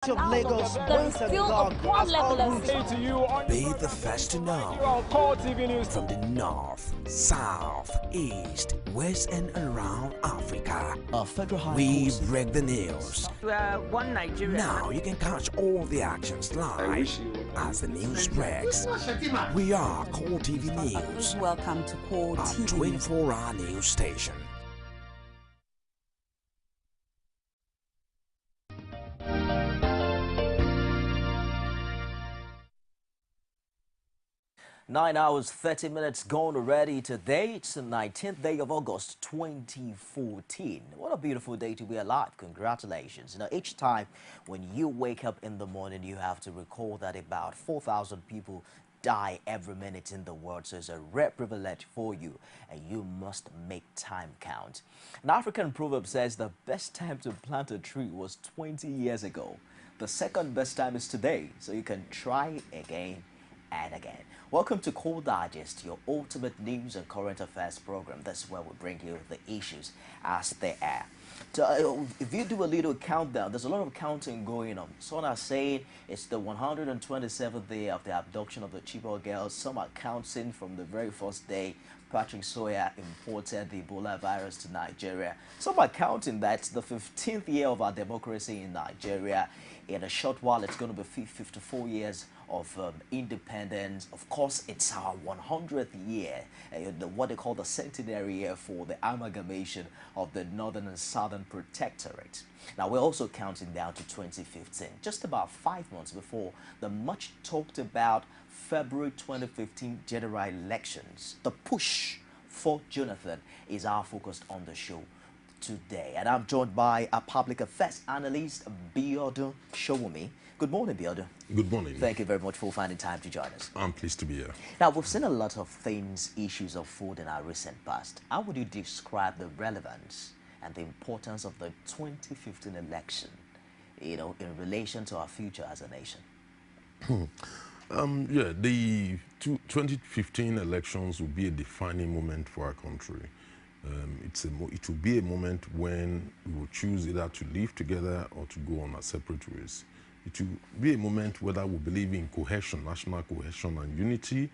of Lagos there is still a one level of Be the first to know. From the north, south, east, west, and around Africa, we break the news. One Nigeria. Now you can catch all the actions live as the news breaks. We are Core TV News, Welcome to Core a TV. 24-hour news station. Nine hours, 30 minutes gone already. Today, it's the 19th day of August, 2014. What a beautiful day to be alive. Congratulations. Each time when you wake up in the morning, you have to recall that about 4,000 people die every minute in the world. So it's a rare privilege for you, and you must make time count. An African proverb says the best time to plant a tree was 20 years ago. The second best time is today, so you can try again and again. Welcome to Core Digest, your ultimate news and current affairs program. That's where we bring you the issues as they are. So, if you do a little countdown, there's a lot of counting going on. Some are saying it's the 127th day of the abduction of the Chibok girls. Some are counting from the very first day Patrick Sawyer imported the Ebola virus to Nigeria. Some are counting that the 15th year of our democracy in Nigeria. In a short while, it's going to be 54 years of independence. Of course, it's our 100th year, what they call the centenary year for the amalgamation of the Northern and Southern Protectorate. Now, we're also counting down to 2015, just about 5 months before the much talked about February 2015 general elections. The push for Jonathan is our focus on the show today, and I'm joined by a public affairs analyst, Biodun Showumi. Good morning, Biodun. Good morning. Thank you very much for finding time to join us. I'm pleased to be here. Now, we've seen a lot of things, issues of food in our recent past. How would you describe the relevance and the importance of the 2015 election, in relation to our future as a nation? Yeah, the 2015 elections will be a defining moment for our country. It will be a moment when we will choose either to live together or to go on our separate ways. It will be a moment whether we believe in cohesion, national cohesion and unity,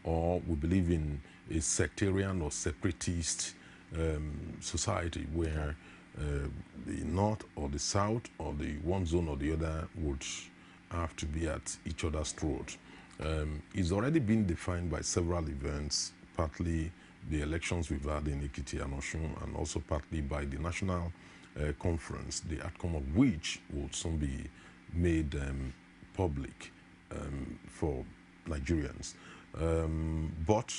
or we believe in a sectarian or separatist society where the North or the South or the one zone or the other would have to be at each other's throat. It's already been defined by several events, partly the elections we've had in Ekiti and Osun, and also partly by the national conference, the outcome of which will soon be made public for Nigerians. But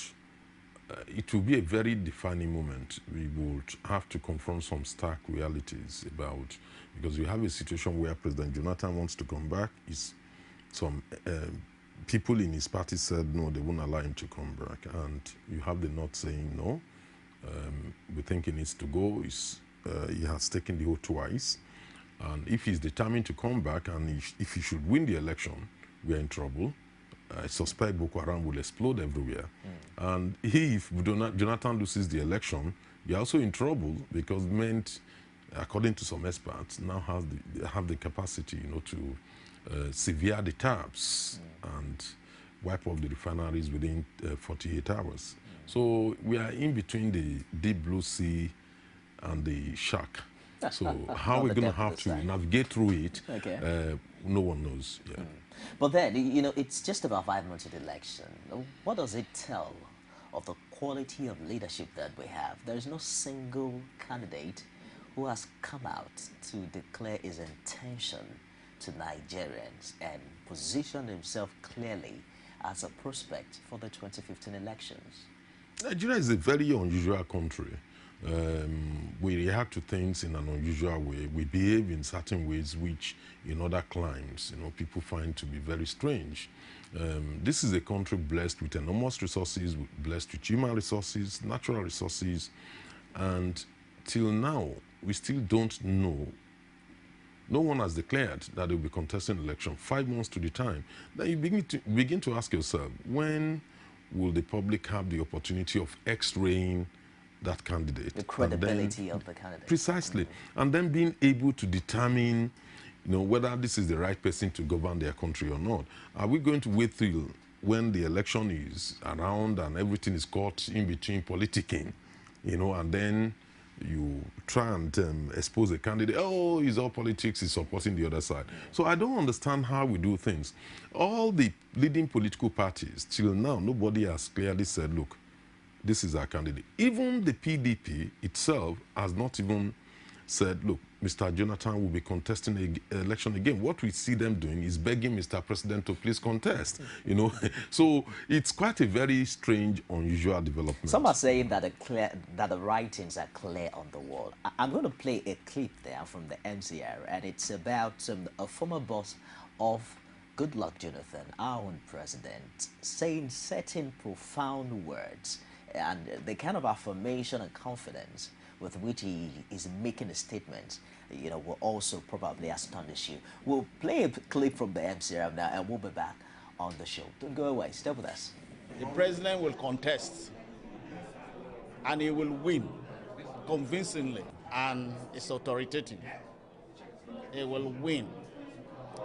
it will be a very defining moment. We would have to confront some stark realities about, because we have a situation where President Jonathan wants to come back. Some people in his party said no, they won't allow him to come back, and you have the North saying no. We think he needs to go. He has taken the oath twice, and if he's determined to come back, and if he should win the election, we are in trouble. I suspect Boko Haram will explode everywhere. And if Jonathan loses the election, we are also in trouble, because men, according to some experts, now have the capacity, to sever the taps and wipe off the refineries within 48 hours. So we are in between the deep blue sea and the shark. So how we're going to have to navigate through it, no one knows. Yeah. But then, it's just about 5 months of the election. What does it tell of the quality of leadership that we have? There's no single candidate who has come out to declare his intention to Nigerians and position himself clearly as a prospect for the 2015 elections. Nigeria is a very unusual country. We react to things in an unusual way. We behave in certain ways which in other climes, people find to be very strange. This is a country blessed with enormous resources, blessed with human resources, natural resources, and till now, we still don't know. No one has declared that they will be contesting the election 5 months to the time. Then you begin to ask yourself, when will the public have the opportunity of x-raying that candidate? The credibility of the candidate. Precisely. And then being able to determine whether this is the right person to govern their country or not. Are we going to wait till when the election is around and everything is caught in between politicking, and then you try and expose a candidate, oh, he's all politics, he's supporting the other side. So I don't understand how we do things. All the leading political parties, till now, nobody has clearly said, look, this is our candidate. Even the PDP itself has not even said, look, Mr. Jonathan will be contesting the election again. What we see them doing is begging Mr. President to please contest, So it's quite a very strange, unusual development. Some are saying that the writings are clear on the wall. I'm going to play a clip there from the MCR, and it's about a former boss of Goodluck Jonathan, our own president, saying certain profound words and the kind of affirmation and confidence with which he is making a statement, will also probably astonish you. We'll play a clip from the MCR now, and we'll be back on the show. Don't go away. Stay with us. The president will contest, and he will win convincingly, and it's authoritative. He will win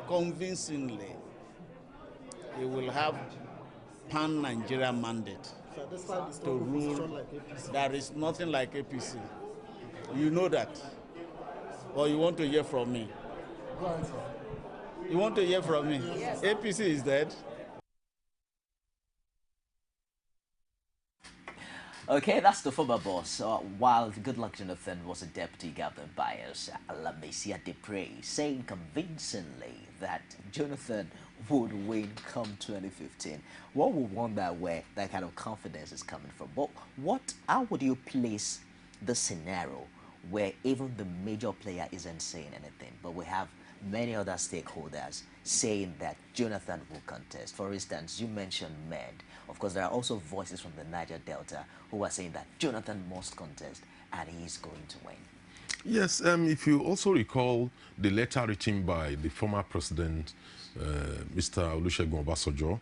convincingly. He will have pan-Nigeria mandate to rule. There is nothing like APC. You know that. Or you want to hear from me? You want to hear from me? Yes. APC is dead. Okay, that's the former boss. While Goodluck Jonathan was a deputy governor bias, Alamesia Dupre saying convincingly that Jonathan would win come 2015. One would wonder where that kind of confidence is coming from. But how would you place the scenario where even the major player isn't saying anything, but we have many other stakeholders saying that Jonathan will contest? For instance, you mentioned MED. Of course, there are also voices from the Niger Delta who are saying that Jonathan must contest and he's going to win. Yes, if you also recall the letter written by the former president, Mr. Olusegun Obasanjo,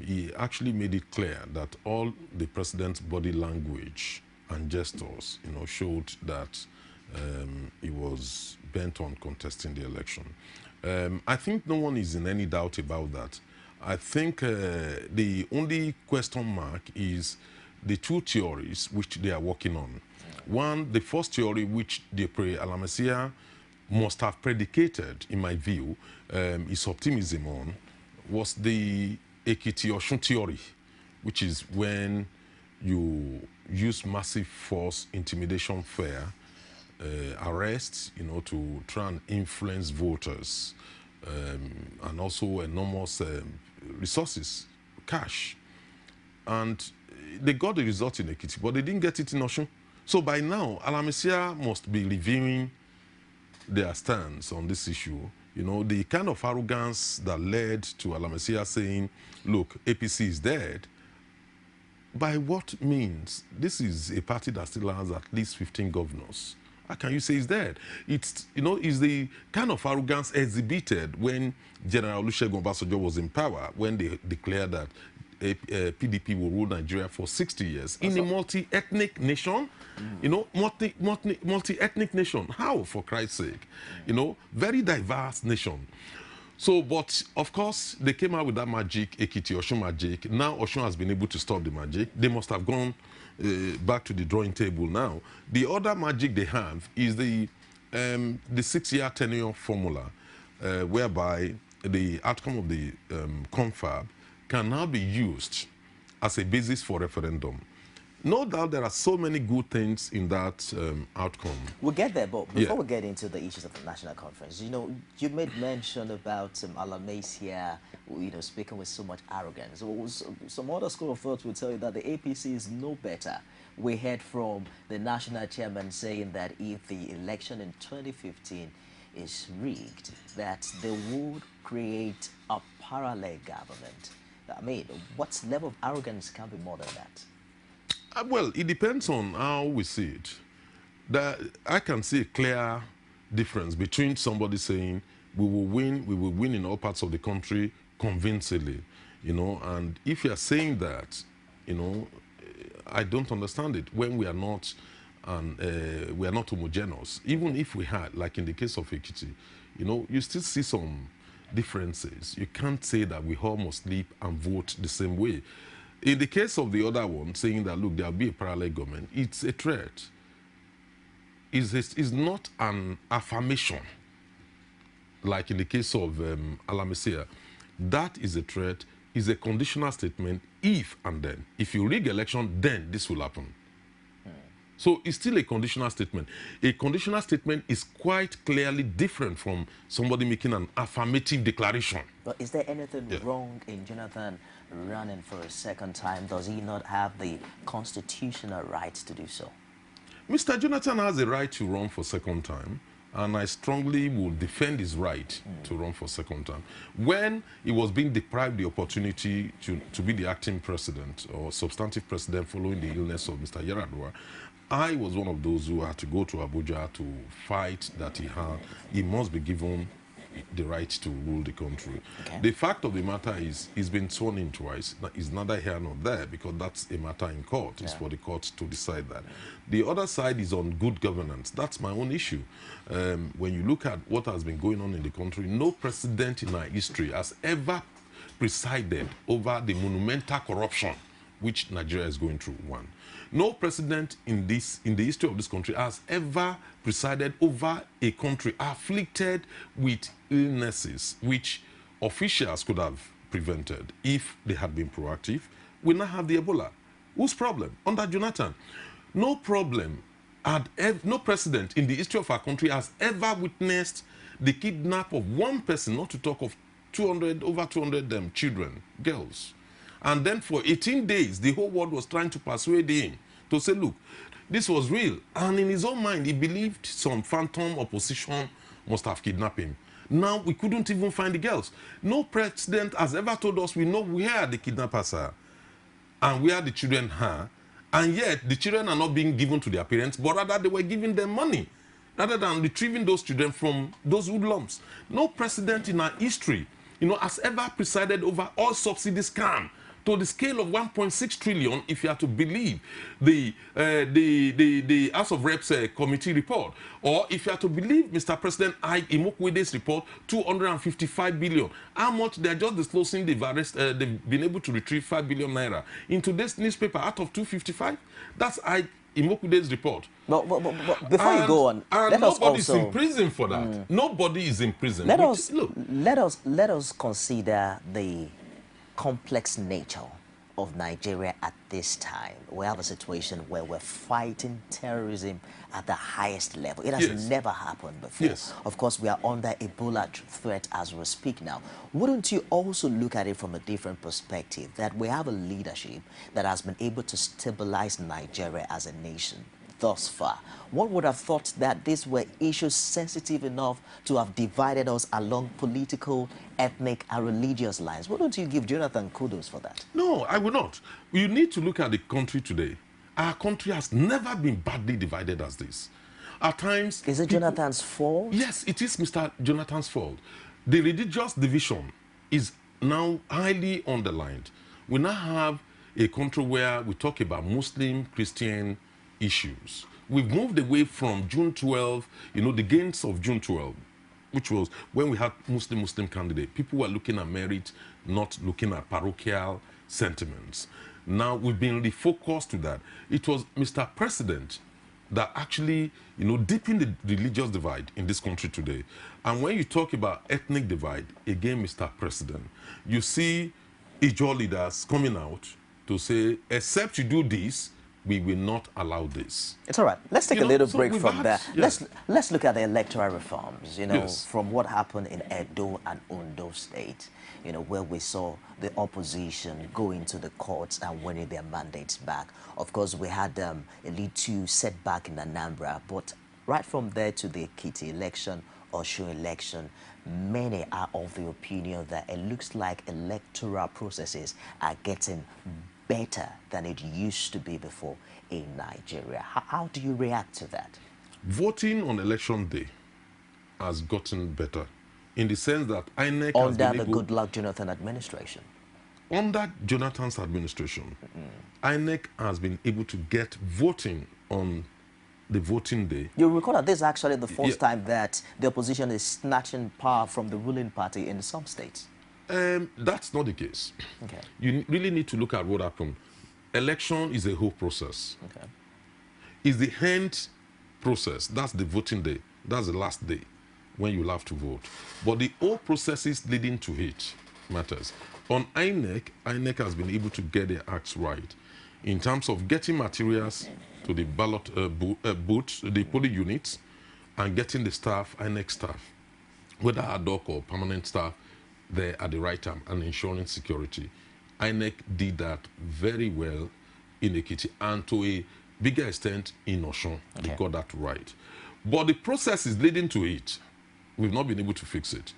he actually made it clear that all the president's body language and gestures, showed that he was bent on contesting the election. I think no one is in any doubt about that. I think the only question mark is the two theories which they are working on. One, the first theory which Alamesia must have predicated, in my view, his optimism on, was the Ekiti-Osun theory, which is when you use massive force, intimidation, fear, arrests, to try and influence voters, and also enormous resources, cash. And they got the result in Ekiti, but they didn't get it in Osun. So by now, Alamesia must be reviewing their stance on this issue. The kind of arrogance that led to Alamesia saying, look, APC is dead. By what means? This is a party that still has at least 15 governors. How can you say it's dead? It's, is the kind of arrogance exhibited when General Olusegun Obasanjo was in power, when they declared that PDP will rule Nigeria for 60 years in a multi-ethnic nation, multi-ethnic nation. How, for Christ's sake? Very diverse nation. So, but of course, they came out with that magic, Ekiti-Osun magic. Now Osun has been able to stop the magic. They must have gone back to the drawing table now. The other magic they have is the 6-year tenure formula, whereby the outcome of the confab can now be used as a basis for referendum. No doubt there are so many good things in that outcome. We'll get there, but before we get into the issues of the national conference, you made mention about Alamesia, speaking with so much arrogance. Some other school of thought will tell you that the APC is no better. We heard from the national chairman saying that if the election in 2015 is rigged, that they would create a parallel government. I mean, what level of arrogance can be more than that? Well, it depends on how we see it. I can see a clear difference between somebody saying we will win in all parts of the country convincingly, and if you are saying that, I don't understand it when we are not homogeneous. Even if we had, like in the case of Ekiti, you know, you still see some differences. You can't say that we all must sleep and vote the same way. In the case of the other one, saying that, look, there'll be a parallel government, it's a threat. It's not an affirmation, like in the case of Alamesia. That is a threat, is a conditional statement, if and then. If you rig election, then this will happen. So it's still a conditional statement. A conditional statement is quite clearly different from somebody making an affirmative declaration. But is there anything wrong in Jonathan running for a second time? Does he not have the constitutional rights to do so? Mr. Jonathan has a right to run for second time, and I strongly will defend his right to run for second time. When he was being deprived the opportunity to be the acting president or substantive president following the illness of Mr. Yaradua, I was one of those who had to go to Abuja to fight that he must be given the right to rule the country. Okay. The fact of the matter is, he's been sworn in twice. It's neither here nor there, because that's a matter in court. It's for the court to decide that. The other side is on good governance. That's my own issue. When you look at what has been going on in the country, no president in our history has ever presided over the monumental corruption which Nigeria is going through. One. No president in the history of this country has ever presided over a country afflicted with illnesses which officials could have prevented if they had been proactive. We now have the Ebola. Whose problem? Under Jonathan. No president in the history of our country has ever witnessed the kidnap of one person, not to talk of over 200 children, girls. And then for 18 days, the whole world was trying to persuade him to say, look, this was real. And in his own mind, he believed some phantom opposition must have kidnapped him. Now, we couldn't even find the girls. No president has ever told us we know where the kidnappers are and where the children are. And yet, the children are not being given to their parents, but rather they were giving them money, rather than retrieving those children from those hoodlums. No president in our history, has ever presided over all subsidy scam to the scale of 1.6 trillion, if you are to believe the House of Reps committee report, or if you are to believe Mr. President Ike Imokwede's report, 255 billion. How much they are just disclosing they've been able to retrieve 5 billion naira in today's newspaper out of 255. That's Ike Imokwede's report. But before you go on, let us nobody's also in prison for that. Nobody is in prison. Let us consider the complex nature of Nigeria at this time. We have a situation where we're fighting terrorism at the highest level. It has never happened before. Of course, we are under Ebola threat as we speak now. Wouldn't you also look at it from a different perspective, that we have a leadership that has been able to stabilize Nigeria as a nation thus far? One would have thought that these were issues sensitive enough to have divided us along political, ethnic, and religious lines. Wouldn't you give Jonathan kudos for that? No, I will not. You need to look at the country today. Our country has never been badly divided as this. At times... Is it Jonathan's fault? Yes, it is Mr. Jonathan's fault. The religious division is now highly underlined. We now have a country where we talk about Muslim, Christian issues. We've moved away from June 12, the gains of June 12, which was when we had Muslim candidate. People were looking at merit, not looking at parochial sentiments. Now we've been refocused to that. It was Mr. President that actually, deepened the religious divide in this country today. And when you talk about ethnic divide, again, Mr. President, you see Ijaw leaders coming out to say, except you do this, we will not allow this. It's all right. Let's take a little break from there. Let's look at the electoral reforms, from what happened in Edo and Ondo State, where we saw the opposition going to the courts and winning their mandates back. Of course, we had a little setback in Anambra, but right from there to the Ekiti election, Osun election, many are of the opinion that it looks like electoral processes are getting better than it used to be before in Nigeria. How do you react to that? Voting on election day has gotten better in the sense that INEC has been under the Goodluck Jonathan administration. Under Jonathan's administration, INEC has been able to get voting on the voting day. You recall that this is actually the first time that the opposition is snatching power from the ruling party in some states. That's not the case. Okay. You really need to look at what happened. Election is a whole process. Okay. It's the end process. That's the voting day. That's the last day when you'll have to vote. But the whole processes leading to it matters. On INEC has been able to get their acts right in terms of getting materials to the ballot booths, the polling units, and getting the staff, INEC staff, whether ad hoc or permanent staff, there at the right time and ensuring security. INEC did that very well in Ekiti and to a bigger extent in Osun. They got that right. But the process is leading to it. We've not been able to fix it.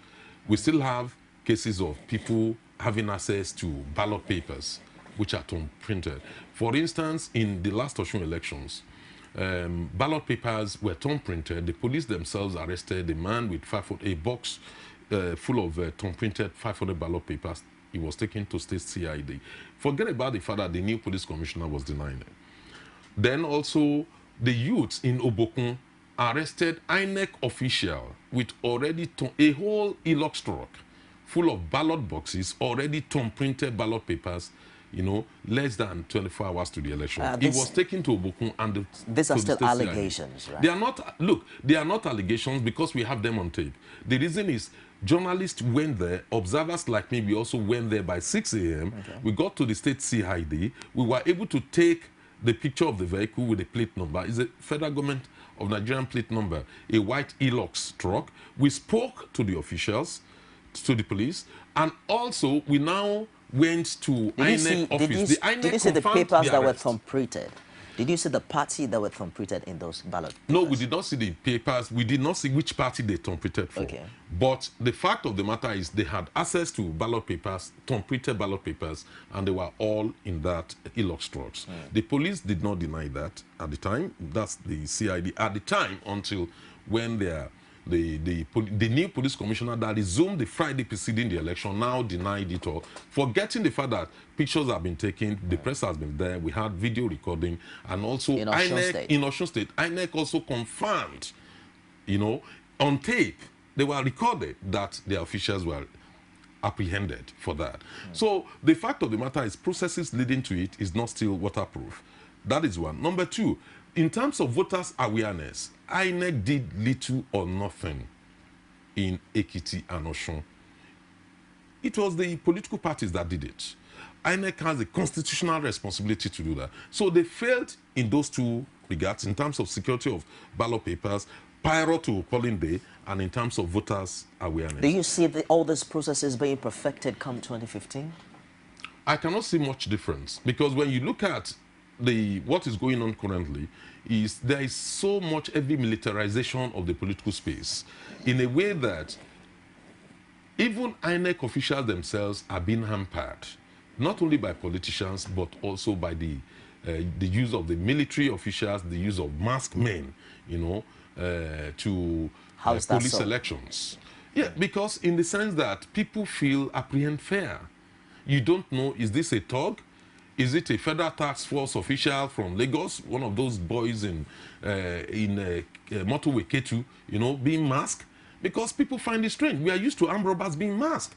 We still have cases of people having access to ballot papers, which are printed. For instance, in the last Osun elections, ballot papers were printed. The police themselves arrested a man with a box full of printed 500 ballot papers. He was taken to state CID. Forget about the fact that the new police commissioner was denying it. Then also, the youths in Obokun arrested INEC official with already a whole Hilux truck full of ballot boxes, already printed ballot papers, you know, less than 24 hours to the election. It was taken to Obokun and these are still allegations, right? They are not, look, they are not allegations because we have them on tape. The reason is journalists went there, observers like me, we also went there by 6 a.m. Okay. We got to the state CID. We were able to take the picture of the vehicle with the plate number. It's a federal government of Nigerian plate number, a white Hilux truck. We spoke to the officials, to the police, and also we now went to INEC office. Did you see the papers that were thumbprinted? Did you see the party that were thumbprinted in those ballot papers? No, we did not see the papers. We did not see which party they thumbprinted for. Okay. But the fact of the matter is they had access to ballot papers, thumbprinted ballot papers, and they were all in that Hilux trucks. The police did not deny that at the time. That's the CID at the time until when the new police commissioner that resumed the Friday preceding the election now denied it all, forgetting the fact that pictures have been taken, the press has been there, we had video recording, and also in Osun State, INEC also confirmed, you know, on tape, they were recorded that the officials were apprehended for that. So the fact of the matter is processes leading to it is not still waterproof. That is one. Number two, in terms of voters' awareness, INEC did little or nothing in Ekiti and Osun. It was the political parties that did it. INEC has a constitutional responsibility to do that. So they failed in those two regards, in terms of security of ballot papers, prior to polling day, and in terms of voters' awareness. Do you see all these processes being perfected come 2015? I cannot see much difference, because when you look at what is going on currently, is there is so much heavy militarization of the political space in a way that even INEC officials themselves are being hampered, not only by politicians, but also by the use of the military officials, the use of masked men, you know, to police elections. Yeah, because in the sense that people feel apprehend fear. You don't know, is this a thug? Is it a federal task force official from Lagos, one of those boys in Motorway K2, you know, being masked? Because people find it strange. We are used to armed robbers being masked.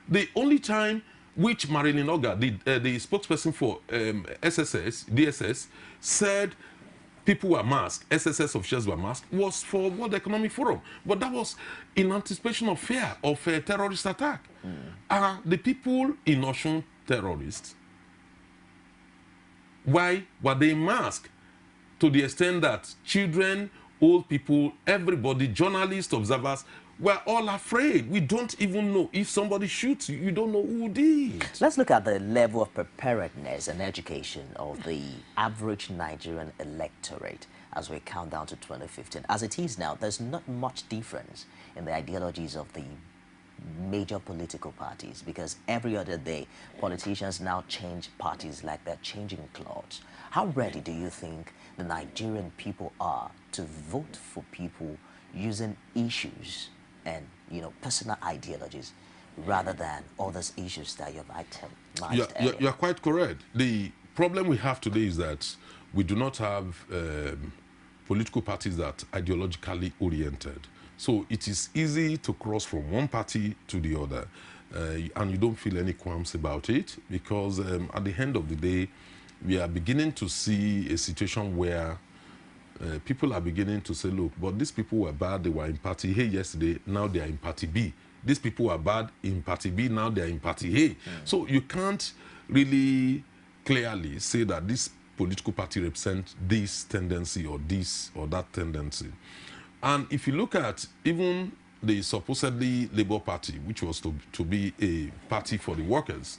The only time which Marilyn Oga, the spokesperson for DSS, said people were masked, SSS officials were masked, was for World Economic Forum. But that was in anticipation of fear of a terrorist attack. Are the people in Osun terrorists? Why were they masked? To the extent that children, old people, everybody, journalists, observers, were all afraid. We don't even know if somebody shoots you, you don't know who did. Let's look at the level of preparedness and education of the average Nigerian electorate as we count down to 2015. As it is now, there's not much difference in the ideologies of the major political parties, because every other day politicians now change parties like they're changing clothes. How ready do you think the Nigerian people are to vote for people using issues and, you know, personal ideologies rather than all those issues that you've itemized earlier? You're quite correct. The problem we have today is that we do not have political parties that are ideologically oriented. So it is easy to cross from one party to the other, and you don't feel any qualms about it, because at the end of the day, we are beginning to see a situation where people are beginning to say, look, but these people were bad, they were in party A yesterday, now they are in party B. These people were bad in party B, now they are in party A. So you can't really clearly say that this political party represents this tendency or this or that tendency. And if you look at even the supposedly Labour Party, which was to be a party for the workers,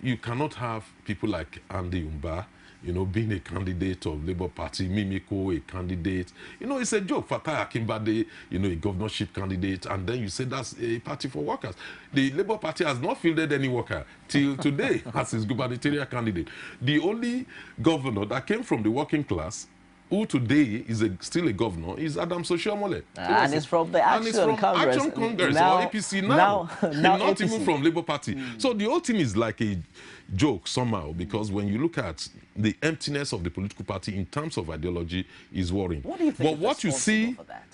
you cannot have people like Andy Umba, you know, being a candidate of Labour Party, Mimiko, a candidate. You know, it's a joke. Fatai Akinbade, you know, a governorship candidate, and then you say that's a party for workers. The Labour Party has not fielded any worker till today as its gubernatorial candidate. The only governor that came from the working class, who today is still a governor, is Adam Oshiomhole. And it's from the Action Congress. Action Congress now, or APC now. Not APC. even from Labour Party. So the whole thing is like a joke somehow, because when you look at the emptiness of the political party in terms of ideology is worrying. What do you think but what you see, for that?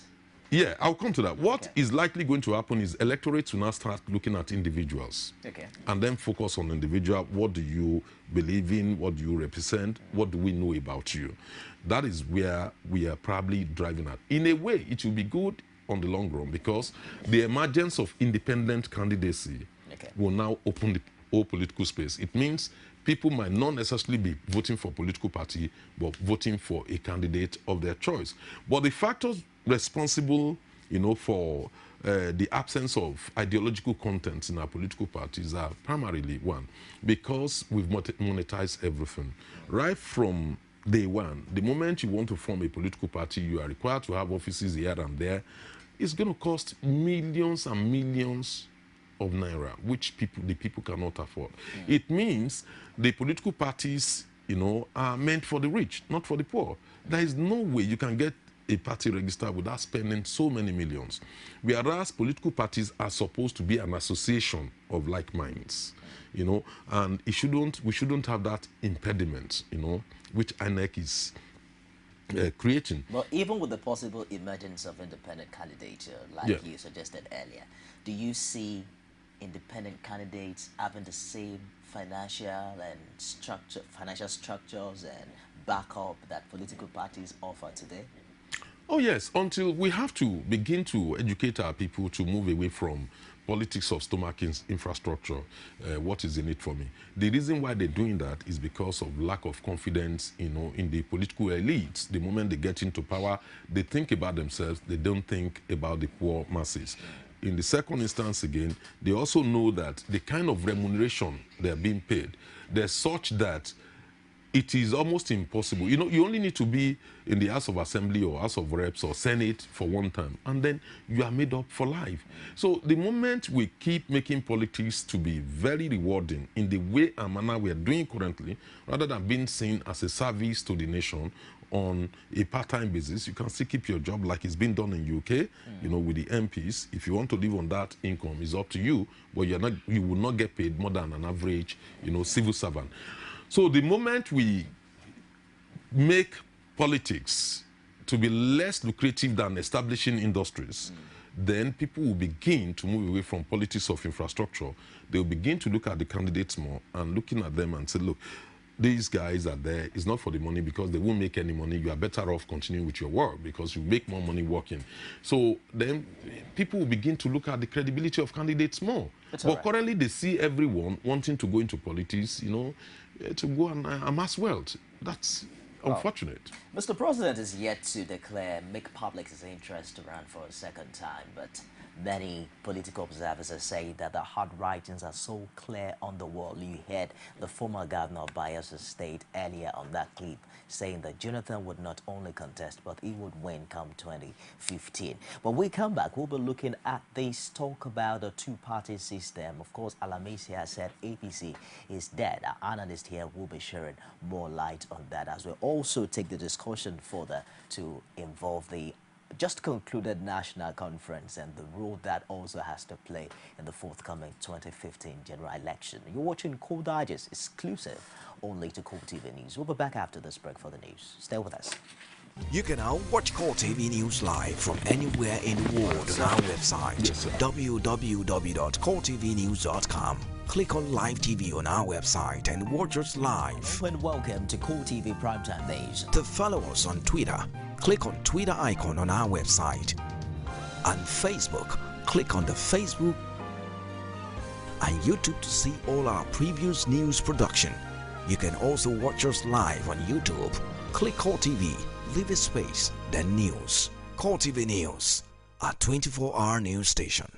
Yeah, I'll come to that. What is likely going to happen is electorates will now start looking at individuals. Okay. And then focus on individual. What do you believe in? What do you represent? What do we know about you? That is where we are probably driving at. In a way, it will be good on the long run, because the emergence of independent candidacy will now open the whole political space. It means people might not necessarily be voting for a political party, but voting for a candidate of their choice. But the factors responsible, you know, for the absence of ideological content in our political parties are primarily, one, because we've monetized everything. Right from day one, the moment you want to form a political party, you are required to have offices here and there. It's going to cost millions and millions of naira, which the people cannot afford. It means the political parties, you know, are meant for the rich, not for the poor. There is no way you can get a party registered without spending so many millions. Whereas political parties are supposed to be an association of like minds, you know, and we shouldn't have that impediment, you know, which INEC is creating. But even with the possible emergence of independent candidature, like you suggested earlier, do you see independent candidates having the same financial structures and backup that political parties offer today? Oh yes, until we have to begin to educate our people to move away from politics of stomach infrastructure. What is in it for me? The reason why they're doing that is because of lack of confidence, you know, in the political elites. The moment they get into power, they think about themselves. They don't think about the poor masses. In the second instance, again, they also know that the kind of remuneration they're being paid, they're such that it is almost impossible. You know, you only need to be in the House of Assembly or House of Reps or Senate for one term, and then you are made up for life. So the moment we keep making politics to be very rewarding in the way and manner we are doing currently, rather than being seen as a service to the nation on a part-time basis, you can still keep your job like it's been done in UK, you know, with the MPs. If you want to live on that income, it's up to you, but you will not get paid more than an average, you know, civil servant. So the moment we make politics to be less lucrative than establishing industries, then people will begin to move away from politics of infrastructure. They will begin to look at the candidates more and looking at them and say, look, these guys are there. It's not for the money, because they won't make any money. You are better off continuing with your work because you make more money working. So then people will begin to look at the credibility of candidates more. But currently they see everyone wanting to go into politics, you know, to go and amass wealth. That's unfortunate. Mr. President is yet to make public his interest to run for a second time, but many political observers are saying that the hard writings are so clear on the wall. You heard the former governor of Bayelsa State earlier on that clip saying that Jonathan would not only contest, but he would win come 2015. When we come back, we'll be looking at this talk about a two-party system. Of course, Alamisi has said APC is dead. Our analyst here will be sharing more light on that as we also take the discussion further to involve the just concluded national conference and the role that also has to play in the forthcoming 2015 general election. You're watching Core Digest, exclusive only to Core TV News. We'll be back after this break for the news. Stay with us. You can now watch Core TV News live from anywhere in the world on our website, www.coretvnews.com. Click on Live TV on our website and watch us live. And welcome to Core TV Primetime Days. To follow us on Twitter, click on Twitter icon on our website. On Facebook, click on the Facebook and YouTube to see all our previous news production. You can also watch us live on YouTube. Click Core TV, leave a space, then News. Core TV News, a 24-hour news station.